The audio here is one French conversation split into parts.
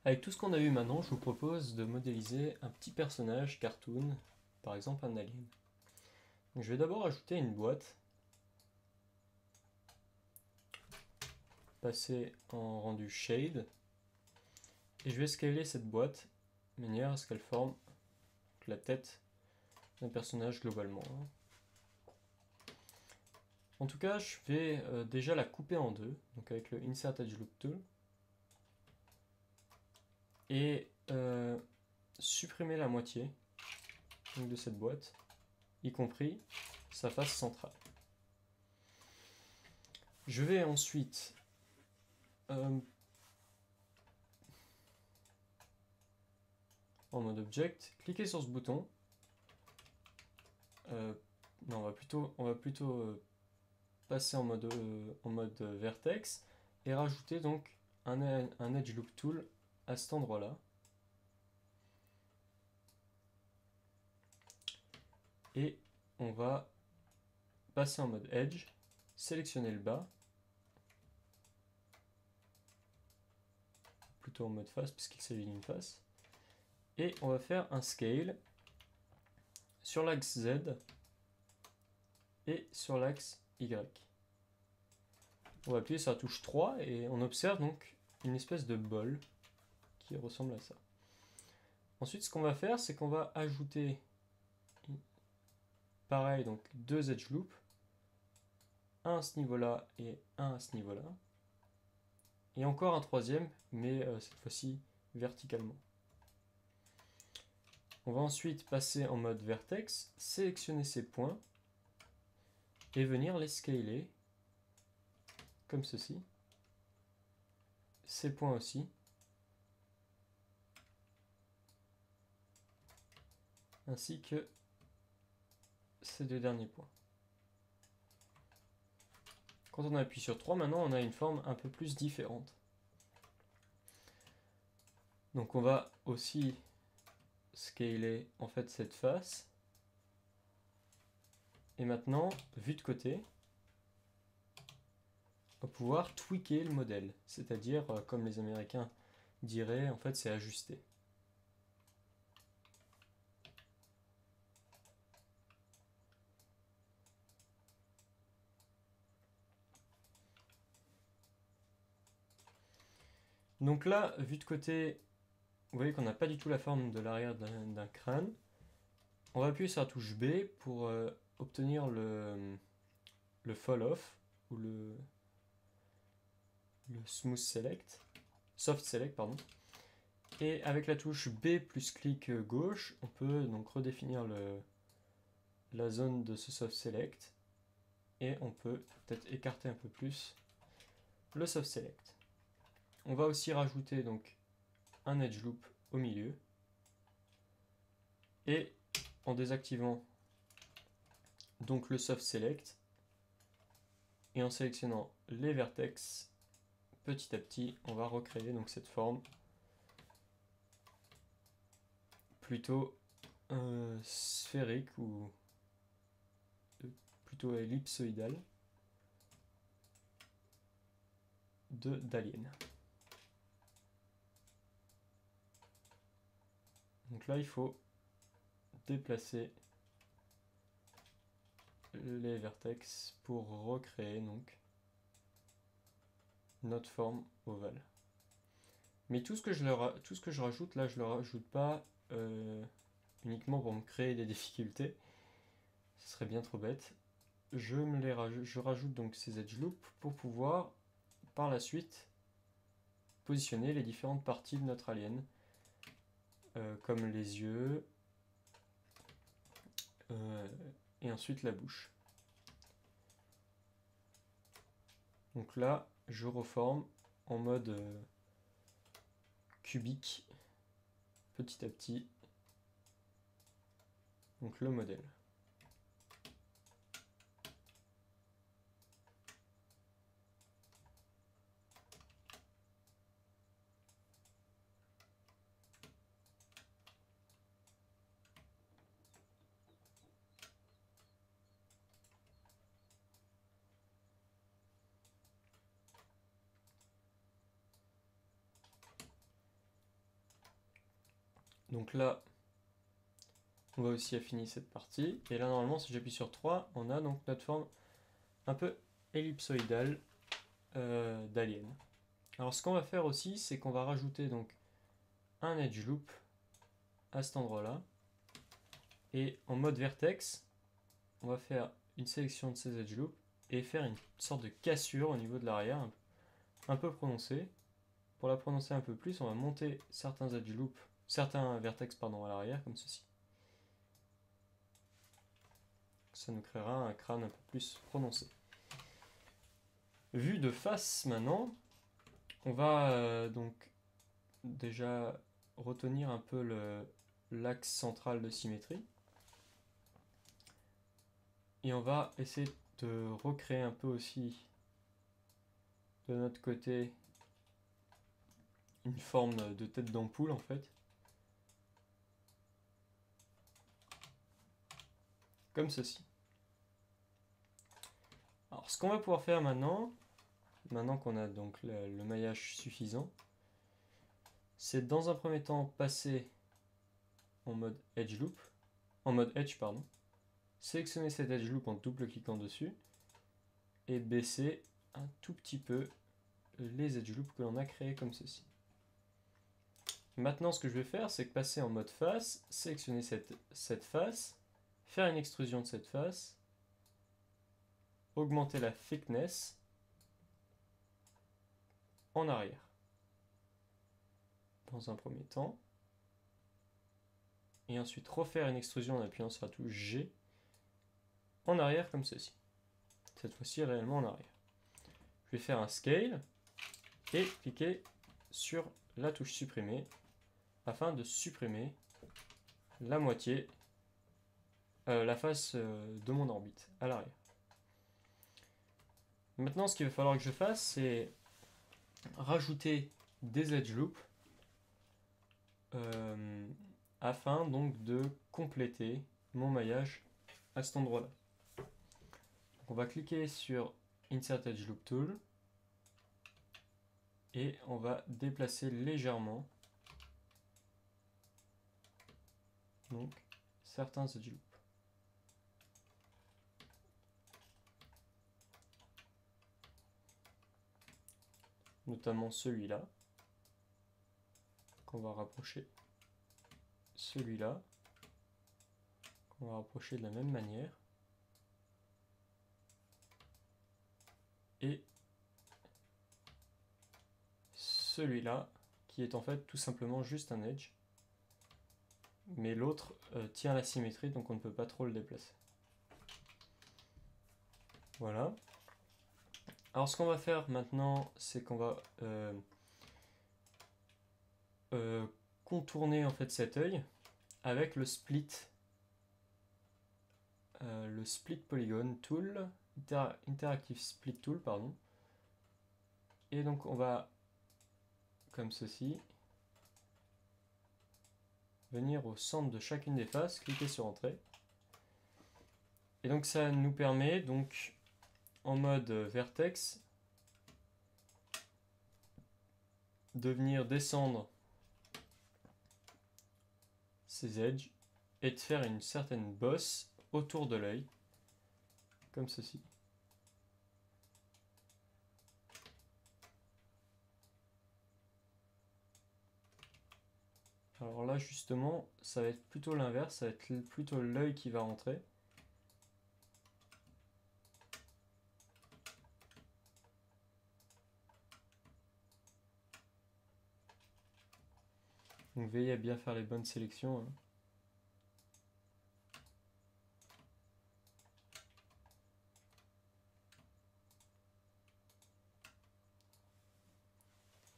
Avec tout ce qu'on a vu maintenant, je vous propose de modéliser un petit personnage cartoon, par exemple un alien. Donc, je vais d'abord ajouter une boîte, passer en rendu shade, et je vais scaler cette boîte de manière à ce qu'elle forme la tête d'un personnage globalement. En tout cas, je vais déjà la couper en deux, donc avec le Insert Edge Loop Tool, et supprimer la moitié donc, de cette boîte, y compris sa face centrale. Je vais ensuite en mode Object, cliquer sur ce bouton. Non, on va plutôt passer en mode Vertex et rajouter donc un Edge Loop Tool à cet endroit-là. Et on va passer en mode Edge, sélectionner le bas, plutôt en mode face puisqu'il s'agit d'une face, et on va faire un scale sur l'axe Z et sur l'axe Y. On va appuyer sur la touche 3 et on observe donc une espèce de bol qui ressemble à ça. Ensuite, ce qu'on va faire, c'est qu'on va ajouter pareil, donc deux edge loops, un à ce niveau-là et un à ce niveau-là. Et encore un troisième, mais cette fois-ci verticalement. On va ensuite passer en mode vertex, sélectionner ces points et venir les scaler comme ceci. Ces points aussi. Ainsi que ces deux derniers points. Quand on appuie sur 3, maintenant on a une forme un peu plus différente. Donc on va aussi scaler en fait cette face. Et maintenant, vue de côté, on va pouvoir tweaker le modèle. C'est-à-dire, comme les Américains diraient, en fait c'est ajuster. Donc là, vue de côté, vous voyez qu'on n'a pas du tout la forme de l'arrière d'un crâne. On va appuyer sur la touche B pour obtenir le fall off ou le smooth select, soft select pardon. Et avec la touche B plus clic gauche, on peut donc redéfinir la zone de ce soft select et on peut peut-être écarter un peu plus le soft select. On va aussi rajouter donc un edge loop au milieu et en désactivant donc le soft select et en sélectionnant les vertex, petit à petit on va recréer donc cette forme plutôt sphérique ou plutôt ellipsoïdale d'alien. Donc là il faut déplacer les vertex pour recréer donc notre forme ovale. Mais tout ce que je rajoute là, je le rajoute pas uniquement pour me créer des difficultés. Ce serait bien trop bête. Je rajoute donc ces edge loops pour pouvoir par la suite positionner les différentes parties de notre alien, comme les yeux et ensuite la bouche. Donc là, je reforme en mode cubique petit à petit donc le modèle. Donc là, on va aussi affiner cette partie. Et là, normalement, si j'appuie sur 3, on a donc notre forme un peu ellipsoïdale d'alien. Alors ce qu'on va faire aussi, c'est qu'on va rajouter donc un edge loop à cet endroit-là. Et en mode vertex, on va faire une sélection de ces edge loops et faire une sorte de cassure au niveau de l'arrière, un peu prononcée. Pour la prononcer un peu plus, on va monter certains edge loops, certains vertex pardon, à l'arrière, comme ceci. Ça nous créera un crâne un peu plus prononcé. Vue de face maintenant, on va donc déjà retenir un peu l'axe central de symétrie. Et on va essayer de recréer un peu aussi de notre côté une forme de tête d'ampoule en fait. Comme ceci. Alors ce qu'on va pouvoir faire maintenant qu'on a donc le maillage suffisant, c'est dans un premier temps passer en mode edge loop, sélectionner cet edge loop en double-cliquant dessus et baisser un tout petit peu les edge loops que l'on a créés comme ceci. Maintenant ce que je vais faire, c'est que passer en mode face, sélectionner cette face, faire une extrusion de cette face, augmenter la thickness en arrière dans un premier temps, et ensuite refaire une extrusion en appuyant sur la touche G en arrière comme ceci. Cette fois-ci réellement en arrière. Je vais faire un scale et cliquer sur la touche supprimer afin de supprimer la moitié, la face de mon orbite à l'arrière. Maintenant ce qu'il va falloir que je fasse, c'est rajouter des edge loops afin donc de compléter mon maillage à cet endroit-là. On va cliquer sur Insert Edge Loop Tool et on va déplacer légèrement donc certains edge loops. Notamment celui-là qu'on va rapprocher, celui-là qu'on va rapprocher de la même manière et celui-là qui est en fait tout simplement juste un edge, mais l'autre tient la symétrie donc on ne peut pas trop le déplacer. Voilà. Alors ce qu'on va faire maintenant, c'est qu'on va contourner en fait cet œil avec le split polygon tool, interactive split tool pardon. Et donc on va comme ceci venir au centre de chacune des faces, cliquer sur entrée. Et donc ça nous permet donc en mode vertex de venir descendre ces edges et de faire une certaine bosse autour de l'œil, comme ceci. Alors là justement, ça va être plutôt l'inverse, ça va être plutôt l'œil qui va rentrer. Donc veillez à bien faire les bonnes sélections. Hein.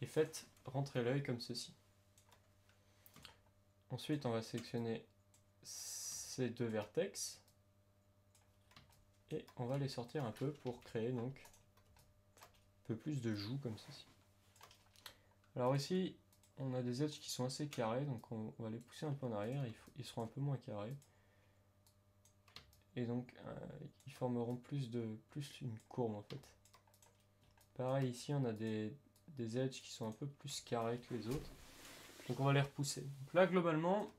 Et faites rentrer l'œil comme ceci. Ensuite, on va sélectionner ces deux vertex et on va les sortir un peu pour créer donc un peu plus de joues comme ceci. Alors ici, on a des edges qui sont assez carrés, donc on va les pousser un peu en arrière, ils seront un peu moins carrés. Et donc, ils formeront plus une courbe en fait. Pareil, ici, on a des edges qui sont un peu plus carrés que les autres. Donc on va les repousser. Donc là globalement,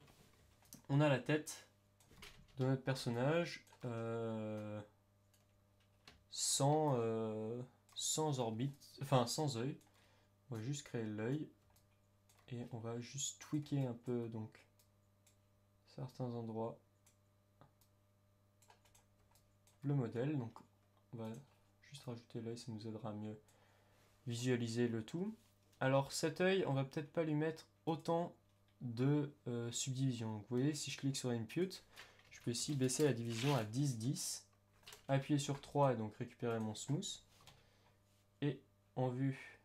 on a la tête de notre personnage sans orbite, enfin sans œil. On va juste créer l'œil et on va juste tweaker un peu donc certains endroits le modèle. Donc on va juste rajouter l'œil, ça nous aidera à mieux visualiser le tout. Alors cet œil, on va peut-être pas lui mettre autant de subdivision. Donc vous voyez, si je clique sur Input, je peux ici baisser la division à 10, 10, appuyer sur 3 et donc récupérer mon smooth. Et en vue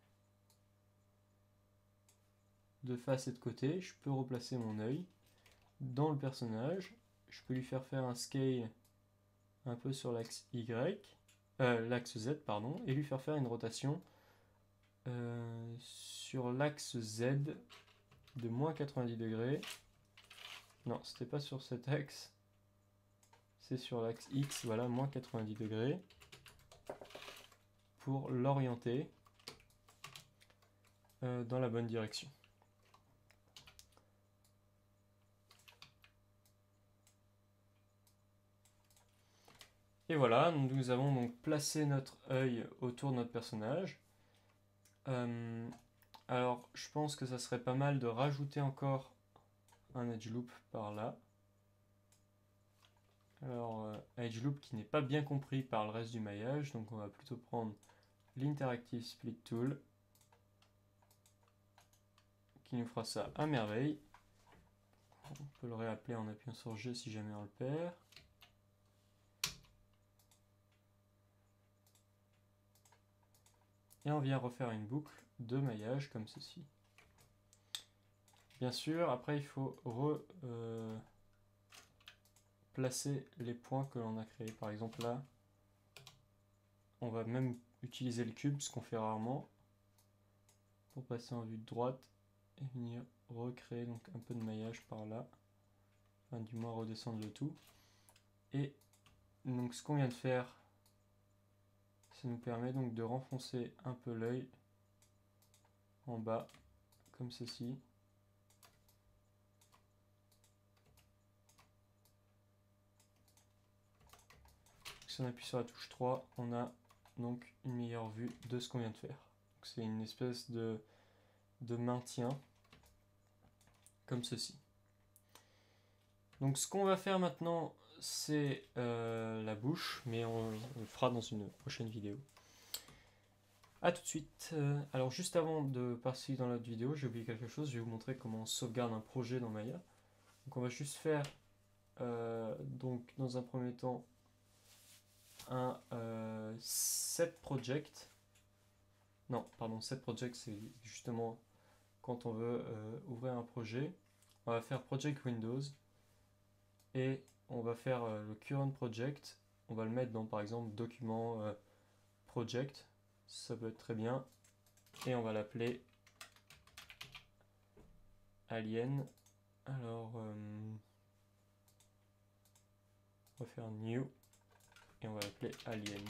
de face et de côté, je peux replacer mon œil dans le personnage. Je peux lui faire un scale un peu sur l'axe l'axe Z, pardon, et lui faire une rotation sur l'axe Z de moins 90 degrés. Non, c'était pas sur cet axe, c'est sur l'axe X, voilà, moins 90 degrés, pour l'orienter dans la bonne direction. Et voilà, nous avons donc placé notre œil autour de notre personnage. Alors, je pense que ça serait pas mal de rajouter encore un edge loop par là. Alors, edge loop qui n'est pas bien compris par le reste du maillage, donc on va plutôt prendre l'Interactive Split Tool qui nous fera ça à merveille. On peut le réappeler en appuyant sur G si jamais on le perd. Et on vient refaire une boucle de maillage comme ceci. Bien sûr, après il faut placer les points que l'on a créés. Par exemple là, on va même utiliser le cube, ce qu'on fait rarement, pour passer en vue de droite et venir recréer donc un peu de maillage par là. Enfin, du moins redescendre le tout. Et donc ce qu'on vient de faire, ça nous permet donc de renfoncer un peu l'œil en bas, comme ceci. Si on appuie sur la touche 3, on a donc une meilleure vue de ce qu'on vient de faire. C'est une espèce de maintien, comme ceci. Donc ce qu'on va faire maintenant, c'est la bouche, mais on le fera dans une prochaine vidéo. A tout de suite. Alors juste avant de passer dans l'autre vidéo, j'ai oublié quelque chose, je vais vous montrer comment on sauvegarde un projet dans Maya. Donc on va juste faire, donc dans un premier temps, un set project. Non, pardon, set project c'est justement quand on veut ouvrir un projet. On va faire project Windows et on va faire le current project. On va le mettre dans par exemple document project, ça peut être très bien, et on va l'appeler alien. Alors on va faire new et on va l'appeler alien.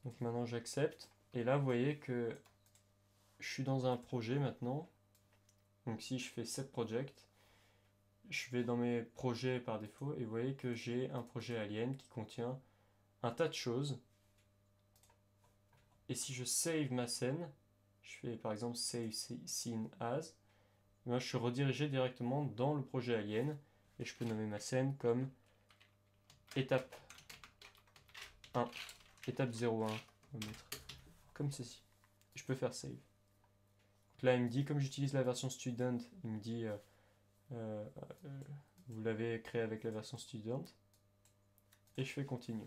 Donc maintenant j'accepte et là vous voyez que je suis dans un projet maintenant. Donc si je fais set project, je vais dans mes projets par défaut et vous voyez que j'ai un projet alien qui contient un tas de choses. Et si je save ma scène, je fais par exemple save scene as, je suis redirigé directement dans le projet alien et je peux nommer ma scène comme étape 1, étape 01, on va mettre comme ceci. Je peux faire save. Donc là il me dit, comme j'utilise la version student, il me dit vous l'avez créé avec la version student et je fais continue.